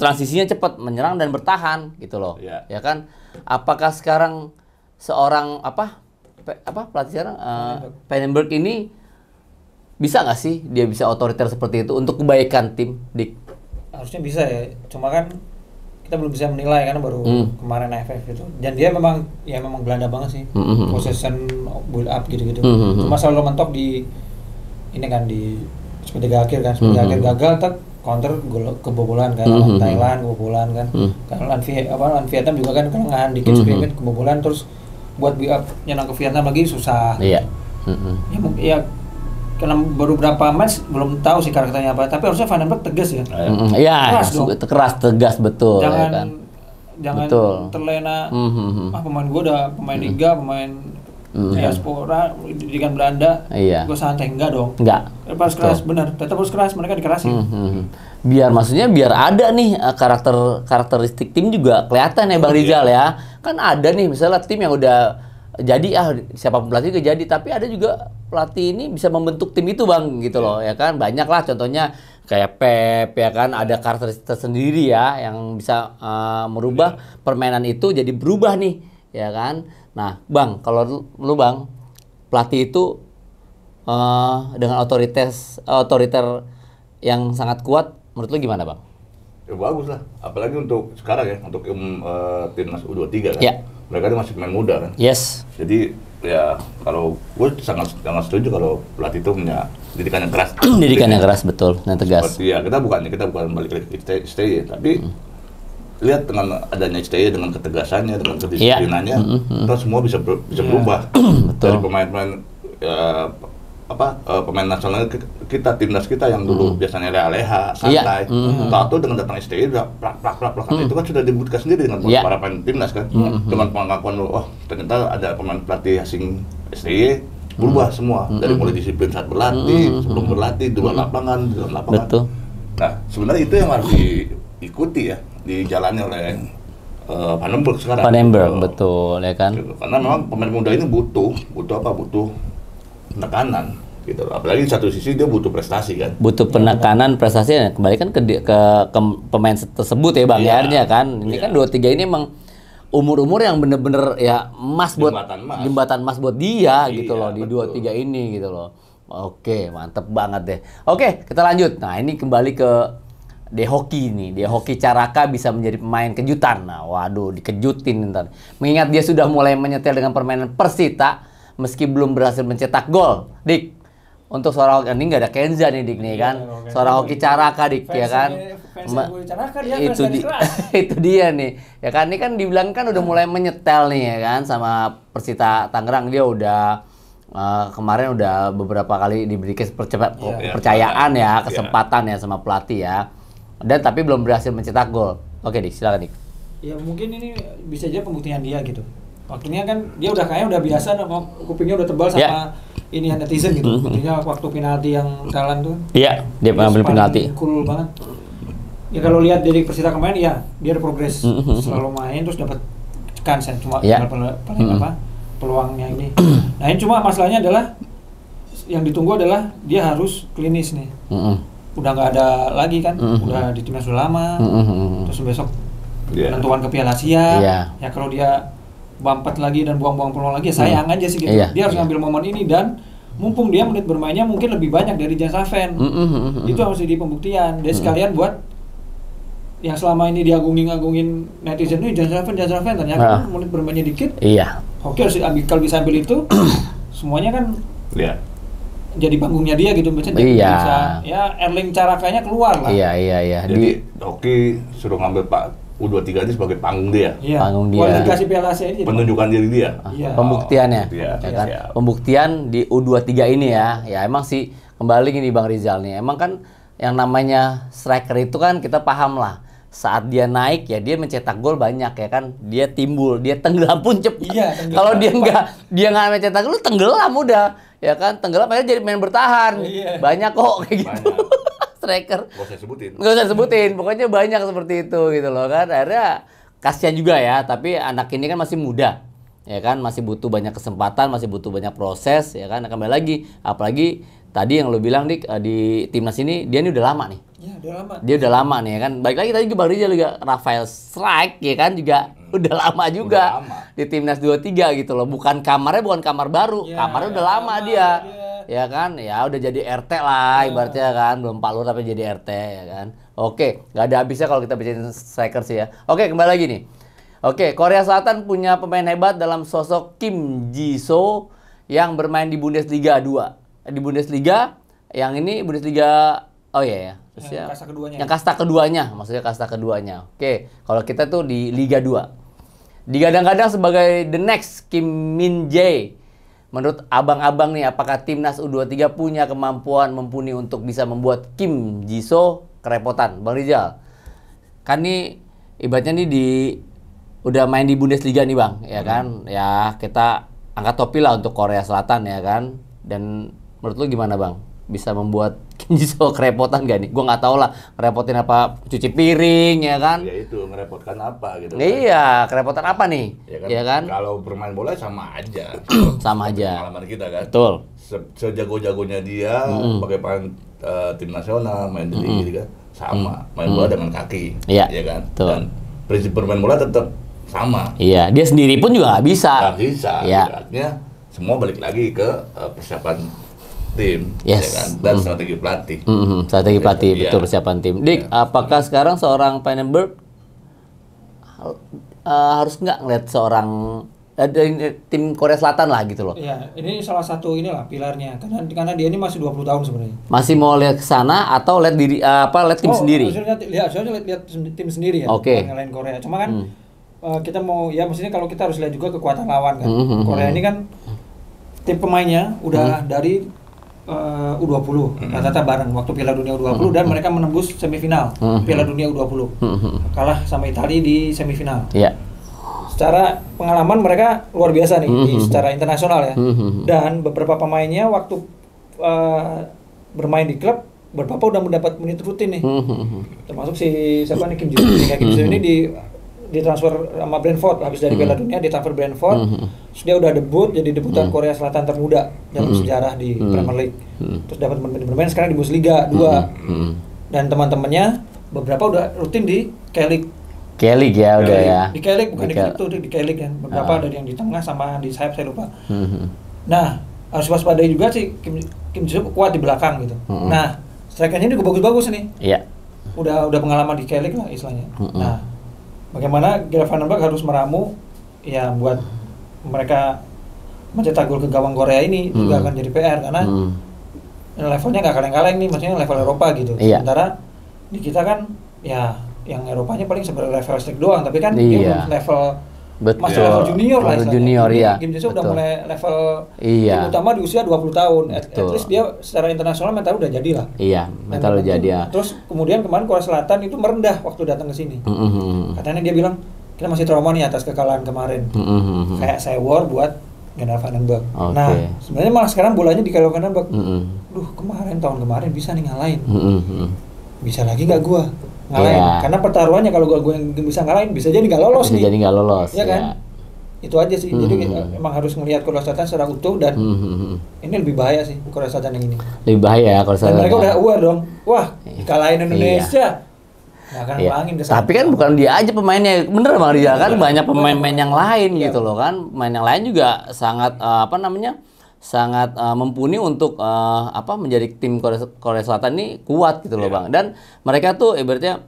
B: transisinya cepat, menyerang dan bertahan gitu loh. Ya kan? Apakah sekarang seorang pelatih sekarang Vandenberg ini bisa nggak sih dia bisa otoriter seperti itu untuk kebaikan tim, Dik?
A: Harusnya bisa ya, cuma kan kita belum bisa menilai karena baru kemarin AFF itu. Dan dia memang Belanda banget sih, possession, build up gitu-gitu. Cuma selalu mentok di ini kan di seperti akhir kan, akhir gagal, counter kebobolan kan, lawan Thailand kebobolan kan, kalau lawan Vietnam juga kan kelengahan dikit sedikit kebobolan, terus buat build up nyenang ke Vietnam lagi susah.
B: Iya.
A: Ya karena baru berapa match belum tahu sih karakternya apa, tapi harusnya Vandenberg tegas ya.
B: Iya, keras, tegas, betul.
A: Jangan
B: betul.
A: terlena. Pemain gue udah pemain liga, pemain diaspora, didikan Belanda.
B: Iya.
A: Gue santai, enggak dong.
B: Enggak.
A: Harus keras, benar. Tetap harus keras, mereka dikerasin.
B: Biar ada nih karakteristik tim juga kelihatan ya Bang Rizal ya. Kan ada nih misalnya tim yang udah jadi siapapun pelatih juga jadi, tapi ada juga pelatih ini bisa membentuk tim itu Bang gitu loh ya kan. Banyak lah contohnya kayak Pep ya kan, ada karakteristik tersendiri ya yang bisa merubah permainan itu jadi berubah nih ya kan. Nah Bang, kalau lu Bang pelatih itu dengan otoriter yang sangat kuat, menurut lu gimana Bang?
C: Ya bagus lah, apalagi untuk sekarang ya, untuk timnas U23 kan.
B: Ya.
C: Mereka itu masih pemain muda kan.
B: Yes.
C: Jadi ya kalau gue sangat setuju kalau pelatih itu punya didikan yang keras.
B: Didikan yang keras, betul, yang tegas.
C: Seperti ya kita bukan balik lagi ke STY, tapi lihat dengan adanya STY, dengan ketegasannya, dengan kedisiplinannya, kita semua bisa berubah. Dari pemain-pemain pemain nasional kita, timnas kita yang dulu biasanya leha-leha, santai, tahu dengan datang STY udah plak. Itu kan sudah dibuktikan sendiri dengan para pemain timnas kan, dengan pengakuan ternyata ada pemain pelatih asing STY berubah semua, dari mulai disiplin saat berlatih, sebelum berlatih, di luar lapangan, di dalam lapangan.
B: Betul.
C: Nah sebenarnya itu yang harus diikuti ya, dijalani oleh Vandenberg sekarang.
B: Vandenberg, betul ya kan.
C: Karena memang pemain muda ini butuh penekanan gitu. Apalagi di satu sisi dia butuh prestasi kan.
B: Butuh penekanan prestasi, kembali kan ke pemain tersebut ya Bang ya kan. Ini kan 23 ini emang umur-umur yang bener-bener ya jembatan emas buat dia gitu loh, di 23 ini gitu loh. Oke, mantep banget deh. Oke, kita lanjut. Nah, ini kembali ke Dehoki nih. Dehoki Caraka bisa menjadi pemain kejutan. Nah, waduh, dikejutin ntar. Mengingat dia sudah mulai menyetel dengan permainan Persita meski belum berhasil mencetak gol. Dik, untuk seorang ini nggak ada Kenza nih Dik nih kan. Seorang Hoki Caraka Dik ya kan. Itu dia nih. Ya kan, ini kan dibilang kan udah mulai menyetel nih ya kan sama Persita Tangerang. Dia udah kemarin udah beberapa kali diberi kepercayaan ya, kesempatan ya sama pelatih ya. Dan tapi belum berhasil mencetak gol. Oke Dik, silakan Dik.
A: Ya mungkin ini bisa aja pembuktian dia gitu. Waktunya kan dia kayaknya udah biasa, kupingnya udah tebal sama ini netizen gitu. Buktinya waktu penalti yang Thailand tuh.
B: Iya, dia mengambil penalti.
A: Cool banget. Ya kalau lihat dari Persita kemarin ya dia ada progres. Selalu main terus dapat kans ya, cuma peluangnya ini. Nah, ini cuma masalahnya adalah yang ditunggu adalah dia harus klinis nih. Udah nggak ada lagi kan, udah di timnas sudah lama. Terus besok penentuan ke Piala Asia. Ya kalau dia bampat lagi dan buang-buang peluang lagi, sayang aja sih gitu. Dia harus ngambil momen ini dan mumpung dia menit bermainnya mungkin lebih banyak dari Jan Sraven. Itu harus jadi pembuktian. Dan sekalian buat yang selama ini diagungin netizen ini Jan Sraven ternyata menit bermainnya dikit. Oke, harus ambil, kalau bisa ambil itu semuanya kan jadi panggungnya dia gitu, bisa ya Erling Carakanya keluar lah.
C: Jadi Hoki suruh ngambil Pak U23 ini sebagai panggung dia.
B: Panggung dia.
A: Kualifikasi Piala Asia ini
C: penunjukan diri dia.
B: Pembuktiannya. Kan? Pembuktian di U23 ini ya. Ya emang sih kembali gini Bang Rizal nih. Emang kan yang namanya striker itu kan kita paham lah. Saat dia naik ya dia mencetak gol banyak ya kan, dia timbul, dia tenggelam pun cepat. Kalau dia nggak mencetak gol tenggelam udah ya kan, tenggelam aja jadi main bertahan. Banyak kok kayak gitu. Striker. Gak usah sebutin, pokoknya banyak seperti itu gitu loh kan. Akhirnya kasihan juga ya, tapi anak ini kan masih muda. Ya kan, masih butuh banyak kesempatan, masih butuh banyak proses ya kan. Kembali lagi, apalagi tadi yang lo bilang Dik, di timnas ini dia ini udah lama nih. Dia udah lama nih ya kan. Baik lagi tadi Bang Rizal juga Rafael Strike ya kan juga udah lama juga di timnas 23 gitu loh. Bukan kamarnya bukan kamar baru, kamarnya udah lama dia. Ya kan, ya udah jadi RT lah ibaratnya kan, belum Pak Lur tapi jadi RT ya kan. Oke, nggak ada habisnya kalau kita bicarain striker sih ya. Oke, kembali lagi nih. Oke, Korea Selatan punya pemain hebat dalam sosok Kim Ji-soo yang bermain di Bundesliga 2. Di Bundesliga, yang ini Bundesliga, oh iya ya. Terus ya,
A: kasta keduanya.
B: Yang kasta keduanya, maksudnya kasta keduanya. Oke, kalau kita tuh di Liga 2. Digadang-gadang sebagai the next Kim Min-jae. Menurut abang-abang nih, apakah timnas U23 punya kemampuan mumpuni untuk bisa membuat Kim Ji-soo kerepotan? Bang Rizal, kan nih ibaratnya nih udah main di Bundesliga nih Bang, ya kan? Ya kita angkat topi lah untuk Korea Selatan ya kan? Dan menurut lu gimana Bang? Bisa membuat Kim Ji-soo kerepotan gak nih? Gue nggak tahu lah, ngerepotin apa, cuci piring ya kan?
C: Ya itu, ngerepotkan apa gitu.
B: Iya, kerepotan apa nih? Ya kan?
C: Kalau bermain bola sama aja.
B: Sama aja.
C: Pengalaman kita kan.
B: Betul.
C: Sejago-jagonya dia, pakai pemain tim nasional, main di liga kan, sama. Main bola dengan kaki.
B: Iya,
C: ya kan?
B: Betul.
C: Dan prinsip bermain bola tetap sama.
B: Iya, dia sendiri pun juga nggak bisa.
C: Nggak bisa.
B: Iya.
C: Artinya semua balik lagi ke persiapan tim,
B: yes.
C: Ya kan? Dan strategi pelatih.
B: Strategi pelatih, betul, persiapan tim. Dik, apakah sekarang seorang Vandenberg harus nggak ngeliat seorang tim Korea Selatan lah gitu loh?
A: Iya, ini salah satu inilah pilarnya, karena dia ini masih 20 tahun sebenarnya.
B: Masih mau lihat ke sana atau lihat diri lihat tim sendiri?
A: Lihat tim sendiri ya.
B: Oke.
A: Ngalahin Korea. Cuma kan kita mau ya maksudnya kalau kita harus lihat juga kekuatan lawan kan. Korea ini kan tim pemainnya udah dari U20, rata-rata bareng waktu Piala Dunia U20 dan mereka menembus semifinal Piala Dunia U20. Kalah sama Italia di semifinal.
B: Iya.
A: Secara pengalaman mereka luar biasa nih secara internasional ya. Dan beberapa pemainnya waktu bermain di klub beberapa udah mendapat menit rutin nih. Termasuk siapa nih Kim Ji-soo ini ditransfer sama Brentford habis dari Piala Dunia, ditransfer Brentford. Terus dia udah debut jadi debutan Korea Selatan termuda dalam sejarah di Premier League. Terus dapat bermain sekarang di Bundesliga 2. Dan teman-temannya beberapa udah rutin di K-League.
B: K-League ya udah ya.
A: Di K-League bukan di K-League kan. Beberapa ada yang di tengah sama di sayap saya lupa. Nah, harus waspadai juga sih Kim Ji-soo kuat di belakang gitu. Nah, strikernya juga bagus-bagus nih.
B: Iya.
A: Udah pengalaman di K-League lah istilahnya. Nah, bagaimana Gerard Vandenberg harus meramu ya buat mereka mencetak gol ke gawang Korea ini juga akan jadi PR karena levelnya nggak kaleng-kaleng nih, maksudnya level Eropa gitu. Sementara di kita kan ya yang Eropanya paling sebenarnya level strict doang, tapi kan dia level masih level junior lah istilahnya.
B: Junior ya.
A: Kim Ji-soo udah mulai level
B: tim
A: utama di usia 20 tahun. At least dia secara internasional mental udah jadi lah.
B: Iya, mental udah jadi ya.
A: Terus kemudian kemarin Korea Selatan itu merendah waktu datang ke sini. Katanya dia bilang kita masih trauma nih atas kekalahan kemarin. Kayak sewor buat Gerard Vandenberg. Nah, sebenarnya malah sekarang bolanya di Gerard Vandenberg. Duh, tahun kemarin bisa nih ngalahin. Bisa lagi nggak gua ngalahin? Karena pertaruhannya kalau gua yang bisa ngalahin bisa jadi nggak lolos nih.
B: Jadi nggak lolos.
A: Iya kan? Itu aja sih. Jadi emang harus melihat Korea Selatan secara utuh dan ini lebih bahaya sih Korea Selatan yang ini.
B: Lebih bahaya ya Korea Selatan.
A: Dan mereka udah aware dong. Wah, kalahin Indonesia. Nggak akan ngulangin kesalahan.
B: Tapi kan bukan dia aja pemainnya. Bener Bang Rizal kan banyak pemain-pemain yang lain gitu loh kan. Pemain yang lain juga sangat sangat mumpuni untuk menjadi tim Korea Selatan ini kuat gitu loh Bang. Dan mereka tuh ibaratnya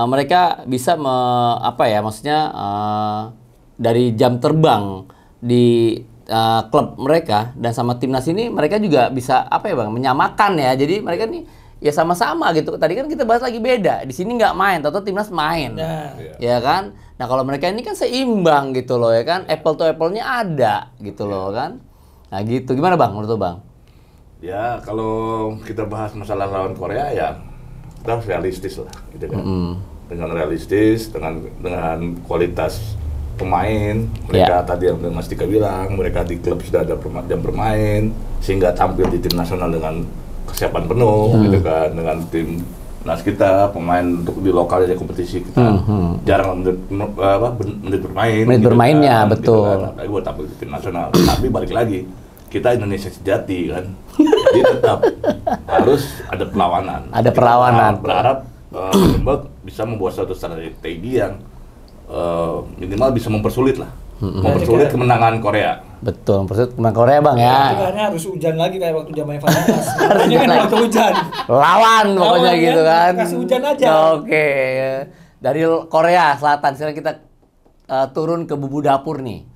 B: mereka bisa maksudnya dari jam terbang di klub mereka dan sama timnas ini mereka juga bisa Bang menyamakan ya. Jadi mereka nih ya sama-sama gitu. Tadi kan kita bahas lagi beda. Di sini nggak main, atau timnas main. Ya kan? Nah, kalau mereka ini kan seimbang gitu loh ya kan. Apple to apple-nya ada gitu loh kan. Nah, gitu. Gimana Bang menurut Bang?
C: Ya, kalau kita bahas masalah lawan Korea ya kita harus realistis lah gitu kan. Dengan realistis, dengan kualitas pemain, mereka tadi yang Mas Dika bilang, mereka di klub sudah ada jam bermain, sehingga tampil di tim nasional dengan kesiapan penuh, gitu kan, dengan tim nas kita, pemain untuk di lokal aja kompetisi kita jarang menit bermain.
B: Menit
C: gitu
B: bermainnya,
C: kan,
B: betul.
C: Gitu kan. Tapi buat tampil di tim nasional, tapi balik lagi, kita Indonesia sejati kan, jadi tetap harus ada perlawanan.
B: Ada perlawanan.
C: Berharap Lembak bisa membuat suatu strategi yang minimal bisa mempersulit lah, mempersulit kemenangan Korea.
B: Betul, mempersulit kemenangan Korea Bang ya.
A: Karena harus hujan lagi kayak waktu zamannya Fananas. Ini kan waktu hujan.
B: Lawan pokoknya gitu kan.
A: Kasih hujan aja.
B: Oke. Dari Korea Selatan sekarang kita turun ke bumbu dapur nih.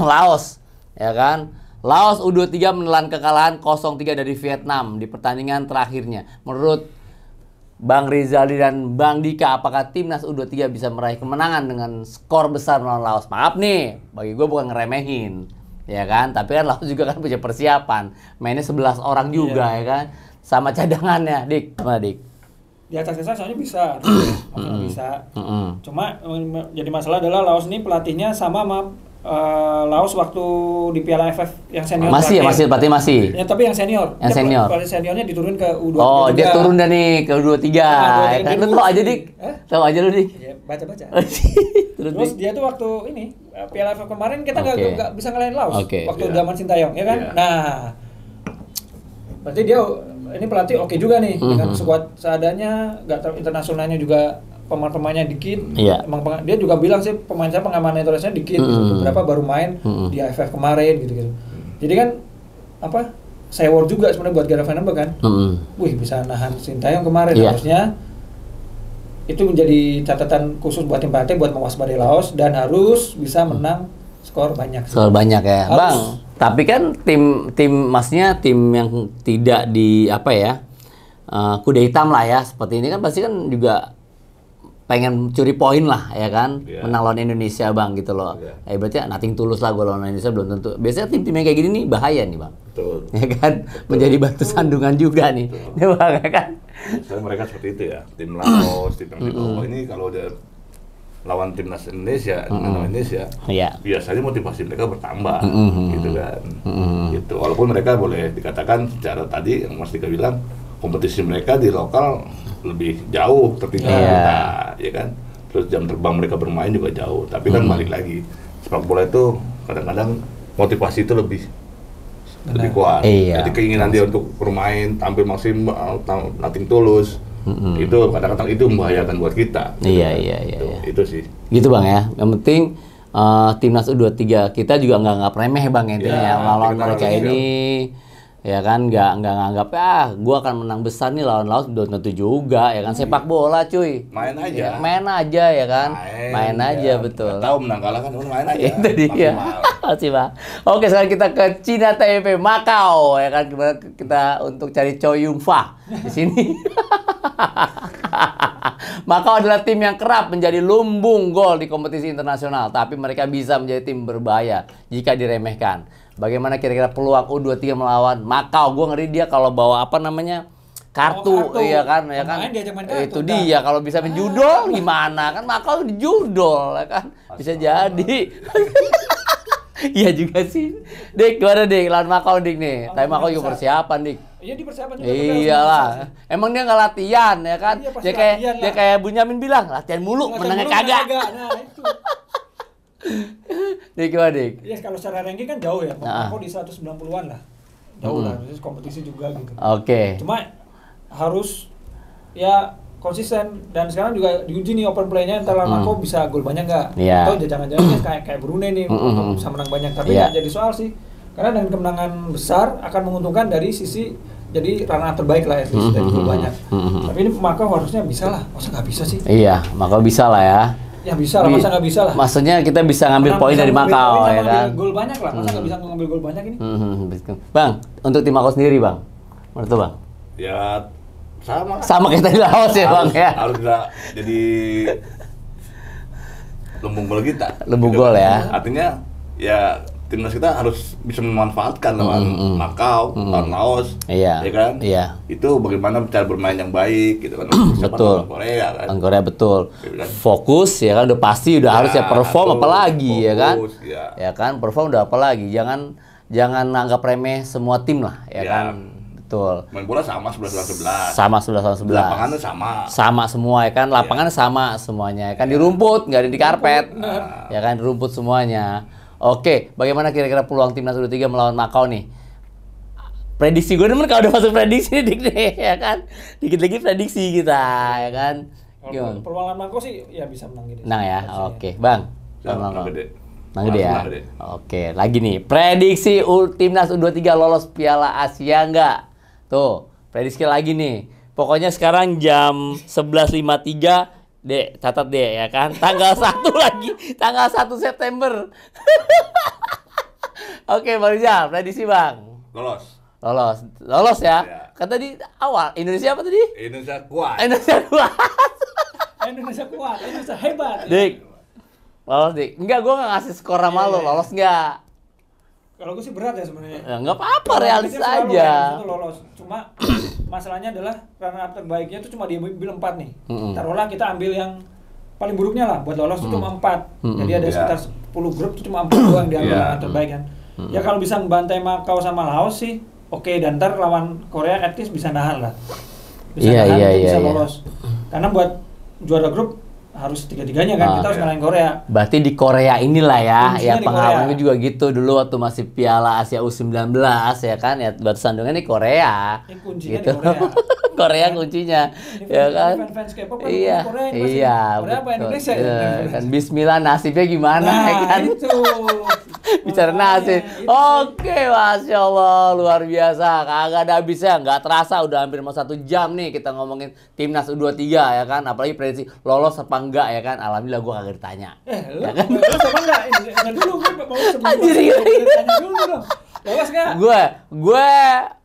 B: Laos, ya kan? Laos U23 menelan kekalahan 0-3 dari Vietnam di pertandingan terakhirnya. Menurut Bang Rizaldi dan Bang Dika, apakah timnas U23 bisa meraih kemenangan dengan skor besar melawan Laos? Maaf nih, bagi gue bukan ngeremehin, ya kan? Tapi kan Laos juga kan punya persiapan, mainnya 11 orang juga, ya kan? Sama cadangannya, Dik. Gimana Dik?
A: Di atas kertas soalnya bisa, bisa. Cuma jadi masalah adalah Laos ini pelatihnya sama Laos waktu di Piala AFF yang senior.
B: Masih.
A: Ya, tapi yang senior.
B: Yang senior.
A: Pelatih seniornya diturun ke U23.
B: Oh, dia turun dah nih ke U23. Ya kan? Lu tahu aja Dik. Tahu aja lu Dik.
A: Ya, baca-baca. Terus dia tuh waktu ini Piala AFF kemarin kita nggak bisa ngalahin Laos. Waktu zaman Sintayong, ya kan? Nah, berarti dia ini pelatih oke juga nih dengan skuad seadanya, internasionalnya juga pemain-pemainnya dikit. Emang dia juga bilang sih pemain saya pengamanan internasional dikit, gitu. Beberapa baru main di AFF kemarin gitu. Jadi kan sewor juga sebenarnya buat Gareth Vandenberg kan. Wih, bisa nahan Sintayong kemarin. Harusnya itu menjadi catatan khusus buat tim pelatih buat mewaspadai Laos dan harus bisa menang skor banyak.
B: Skor banyak ya, harus. Bang. Tapi kan tim masnya tim yang tidak di kuda hitam lah ya. Seperti ini kan pasti kan juga pengen curi poin lah ya kan, menang lawan Indonesia Bang gitu loh. Berarti nothing tulus lah gue lawan Indonesia belum tentu. Biasanya tim-tim yang kayak gini nih bahaya nih Bang.
C: Betul.
B: Ya kan, menjadi batu sandungan juga nih. Ya Bang ya kan.
C: Misalnya mereka seperti itu ya, tim Laos, tim yang di bawah ini kalau udah lawan timnas Indonesia, biasanya motivasi mereka bertambah, gitu kan. Gitu. Walaupun mereka boleh dikatakan secara tadi yang Mas Dika bilang, kompetisi mereka di lokal lebih jauh tertinggal kita, ya kan. Terus jam terbang mereka bermain juga jauh. Tapi kan balik lagi, sepak bola itu kadang-kadang motivasi itu lebih kuat. Jadi keinginan dia untuk bermain, tampil maksimal, nothing tulus, itu kadang-kadang itu membahayakan buat kita. Itu sih. Gitu
B: Bang ya. Yang penting timnas U23 kita juga nggak remeh Bang intinya lawan mereka ini. Ya kan, nggak nganggap gua akan menang besar nih lawan Laos, belum tentu juga ya kan. Sepak bola cuy,
C: main aja
B: ya kan, main aja betul.
C: Tahu menang kalah kan, main aja.
B: Itu dia. Maksimal. Oke, sekarang kita ke Cina TP Macau ya kan, kita untuk cari Choi Yung Fa di sini. Macau adalah tim yang kerap menjadi lumbung gol di kompetisi internasional, tapi mereka bisa menjadi tim berbahaya jika diremehkan. Bagaimana kira-kira peluang U23 melawan Macau? Gue ngeri dia kalau bawa kartu. Iya kan, itu dia kalau bisa menjudol gimana kan? Macau dijudol ya kan, bisa jadi. Iya juga sih. Dik, gimana Dik lawan Macau Dik nih? Tapi Macau juga persiapan Dik.
A: Iya, di persiapan juga.
B: Iyalah. Emang dia nggak latihan ya kan?
A: Iya,
B: dia kayak Bunyamin bilang, latihan mulu, menangnya kagak.
A: Nah, itu.
B: Dik, gimana Dik?
A: Ya kalau secara ranking kan jauh ya. Monaco di 190-an lah. Jauh lah, terus kompetisi juga gitu.
B: Oke.
A: Cuma harus ya konsisten, dan sekarang juga diuji nih open play-nya, entar Monaco bisa gol banyak nggak?
B: Iya.
A: Atau jangan-jangan kayak Brunei nih bisa menang banyak, tapi nggak jadi soal sih. Karena dengan kemenangan besar akan menguntungkan dari sisi jadi runner terbaik lah ya, dari gol banyak. Tapi ini Monaco harusnya bisa lah, masa nggak bisa sih?
B: Iya, Monaco bisa lah ya.
A: Ya bisa lah, masa nggak bisa lah?
B: Maksudnya kita bisa ngambil poin dari Macau ya kan?
A: Gol banyak lah, masa nggak bisa ngambil gol banyak ini?
B: Bang, untuk tim Macau sendiri Bang, menurut lu Bang?
C: Ya
B: Sama kayak tadi Laos ya Bang ya?
C: Harus bisa jadi lumbung gol kita.
B: Lumbung
C: gitu
B: gol
C: kan.
B: ya.
C: Artinya ya timnas kita harus bisa memanfaatkan lawan Macau, lawan Laos,
B: Iya.
C: ya kan?
B: Iya.
C: Itu bagaimana cara bermain yang baik gitu kan?
B: Betul.
C: Lawan Korea kan?
B: Lawan Korea betul.
C: Gitu kan?
B: Fokus ya kan, udah pasti udah harus ya perform apalagi ya kan?
C: fokus, ya.
B: Ya kan, perform udah apalagi. Jangan anggap remeh semua tim lah ya
C: Ya.
B: kan? Betul.
C: Main bola sama 11-11.
B: Sama 11
C: Lapangannya sama.
B: Sama semua ya kan, lapangan sama semuanya ya kan, di rumput nggak ada di karpet ya kan, di rumput semuanya. Oke, bagaimana kira-kira peluang timnas U23 melawan Macau nih? Prediksi gue demen kalau udah masuk prediksi nih Dik nih ya kan, dikit lagi prediksi kita ya kan.
A: Kalau peluang Monaco sih ya bisa menang gitu.
B: Menang ya, oke Bang.
C: Menang gede.
B: Menang gede ya.
C: Menang gede.
B: Oke, lagi nih prediksi timnas U23 lolos Piala Asia nggak? Tuh, prediksi lagi nih. Pokoknya sekarang jam 11.53, Dek, catat deh ya kan. Tanggal 1 lagi, tanggal 1 September. Oke, Bang Rizal, prediksi Bang. Lolos ya. Kan tadi awal Indonesia apa tadi?
C: Indonesia kuat.
B: Indonesia kuat.
A: Indonesia kuat, Indonesia hebat.
B: Dik. Lolos, Dik. Enggak, gua enggak ngasih skor sama lo. Lolos enggak?
A: Kalau gue sih berat ya sebenarnya.
B: Ya, nggak apa-apa, realistis aja.
A: Itu lolos. Cuma masalahnya adalah runner up terbaiknya itu cuma diambil 4 nih. Taruhlah kita ambil yang paling buruknya lah buat lolos itu cuma 4. Jadi ada sekitar 10 grup itu cuma 4 doang diambil runner terbaik kan. Ya kalau bisa membantai Macau sama Laos sih oke, dan ntar lawan Korea at least bisa nahan lah. Bisa nahan bisa lolos. Karena buat juara grup harus tiga-tiganya kan, kita harus ngalahin Korea.
B: Berarti di Korea inilah ya,
A: kuncinya
B: ya pengalamannya juga gitu dulu waktu masih Piala Asia U19 ya kan, ya batu sandungan di Korea.
A: Ini kuncinya
B: gitu.
A: di Korea.
B: Korea kuncinya, ya kan?
A: Fans K-pop kan
B: Iya,
A: Korea,
B: iya,
A: Korea apa Indonesia?
B: kan Bismillah nasibnya gimana ya kan?
A: Itu.
B: Bicara nasib. Oke, Masya Allah, luar biasa. Kagak ada habisnya, nggak terasa udah hampir mau 1 jam nih kita ngomongin timnas U23 ya kan. Apalagi prediksi lolos apa enggak ya kan. Alhamdulillah gue kagak ditanya.
A: Lu lolos apa enggak? Ini dulu gue mau sebelum tanya dulu dong. Lolos nggak?
B: Gue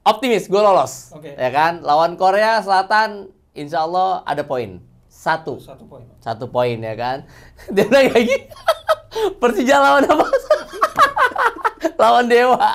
B: optimis, gue lolos.
A: Oke.
B: Ya kan, lawan Korea Selatan, insya Allah ada poin. 1
A: poin.
B: 1 poin ya kan. Dia bilang kayak gini. Persija lawan apa? Lawan Dewa.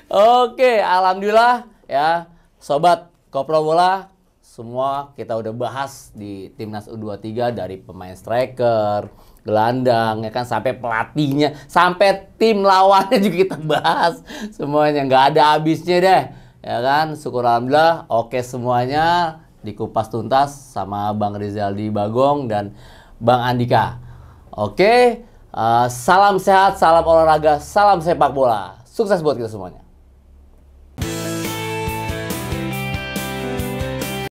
B: Oke, alhamdulillah ya, sobat Koplo Bola, semua kita udah bahas di timnas U23 dari pemain striker, gelandang ya kan, sampai pelatihnya, sampai tim lawannya juga kita bahas. Semuanya nggak ada habisnya deh. Ya kan, syukur alhamdulillah, oke semuanya dikupas tuntas sama Bang Rizaldi Bagong dan Bang Andika. Oke, salam sehat, salam olahraga, salam sepak bola. Sukses buat kita semuanya.